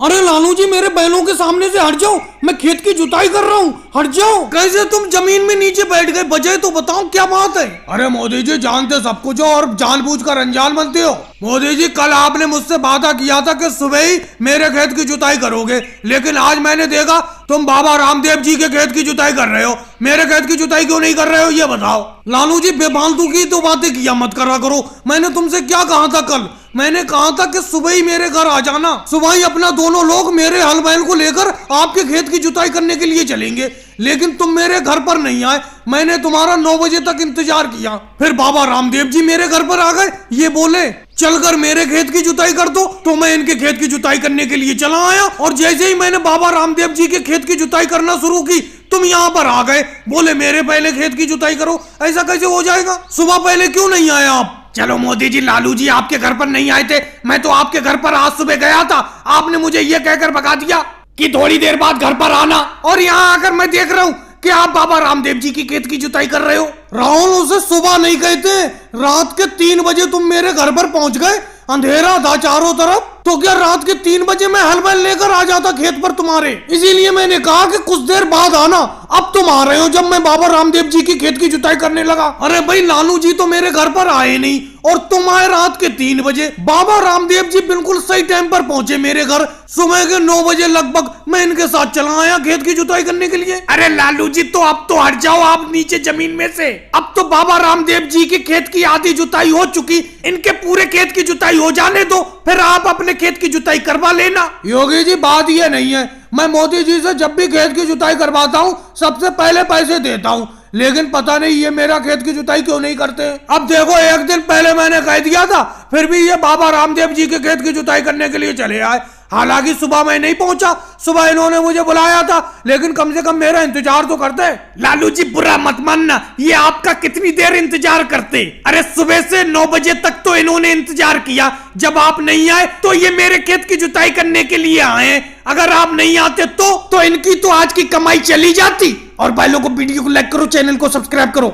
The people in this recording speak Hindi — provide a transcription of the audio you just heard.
अरे लालू जी मेरे बैलों के सामने से हट जाओ, मैं खेत की जुताई कर रहा हूँ, हट जाओ। कैसे तुम जमीन में नीचे बैठ गए, वजह तो बताओ क्या बात है। अरे मोदी जी जानते सब कुछ हो और जानबूझकर अनजान बनते हो। मोदी जी कल आपने मुझसे वादा किया था कि सुबह ही मेरे खेत की जुताई करोगे, लेकिन आज मैंने देखा तुम बाबा रामदेव जी के खेत की जुताई कर रहे हो। मेरे खेत की जुताई क्यों नहीं कर रहे हो ये बताओ। लालू जी बेफालतू की तो बातें किया मत करा करो। मैंने तुमसे क्या कहा था कल? मैंने कहा था कि सुबह ही मेरे घर आ जाना, सुबह ही अपना दोनों लोग मेरे हल बैल को लेकर आपके खेत की जुताई करने के लिए चलेंगे, लेकिन तुम मेरे घर पर नहीं आए। मैंने तुम्हारा 9 बजे तक इंतजार किया, फिर बाबा रामदेव जी मेरे घर पर आ गए, ये बोले चलकर मेरे खेत की जुताई कर दो, तो मैं इनके खेत की जुताई करने के लिए चला आया। और जैसे ही मैंने बाबा रामदेव जी के खेत की जुताई करना शुरू की, तुम यहाँ पर आ गए, बोले मेरे पहले खेत की जुताई करो। ऐसा कैसे हो जाएगा? सुबह पहले क्यों नहीं आए आप? चलो मोदी जी, लालू जी आपके घर पर नहीं आए थे, मैं तो आपके घर पर आज सुबह गया था। आपने मुझे ये कहकर भगा दिया कि थोड़ी देर बाद घर पर आना, और यहाँ आकर मैं देख रहा हूँ कि आप बाबा रामदेव जी की खेत की जुताई कर रहे हो। राहुल, उसे सुबह नहीं कहते, रात के 3 बजे तुम मेरे घर पर पहुंच गए, अंधेरा था चारों तरफ, तो क्या रात के 3 बजे मैं हल बैल लेकर आ जाता खेत पर तुम्हारे? इसीलिए मैंने कहा कि कुछ देर बाद आना। अब तुम आ रहे हो जब मैं बाबा रामदेव जी की खेत की जुताई करने लगा। अरे भाई लालू जी तो मेरे घर पर आए नहीं, और तुम आए रात के 3 बजे। बाबा रामदेव जी बिल्कुल सही टाइम पर पहुंचे मेरे घर, सुबह के 9 बजे लगभग मैं इनके साथ चला आया खेत की जुताई करने के लिए। अरे लालू जी तो अब तो हट जाओ आप नीचे जमीन में से। अब तो बाबा रामदेव जी के खेत की आधी जुताई हो चुकी, इनके पूरे खेत की जुताई हो जाने दो, फिर आप अपने खेत की जुताई करवा लेना। योगी जी बात ये नहीं है, मैं मोदी जी से जब भी खेत की जुताई करवाता हूँ सबसे पहले पैसे देता हूँ, लेकिन पता नहीं ये मेरा खेत की जुताई क्यों नहीं करते। अब देखो, एक दिन पहले मैंने कह दिया था, फिर भी ये बाबा रामदेव जी के खेत की जुताई करने के लिए चले आए। हालांकि सुबह मैं नहीं पहुंचा, सुबह इन्होंने मुझे बुलाया था, लेकिन कम से कम मेरा इंतजार तो करते। लालू जी बुरा मत मानना, ये आपका कितनी देर इंतजार करते? अरे सुबह से 9 बजे तक तो इन्होंने इंतजार किया, जब आप नहीं आए तो ये मेरे खेत की जुताई करने के लिए आए। अगर आप नहीं आते तो इनकी तो आज की कमाई चली जाती। और भाई लोगों को वीडियो को लाइक करो, चैनल को सब्सक्राइब करो।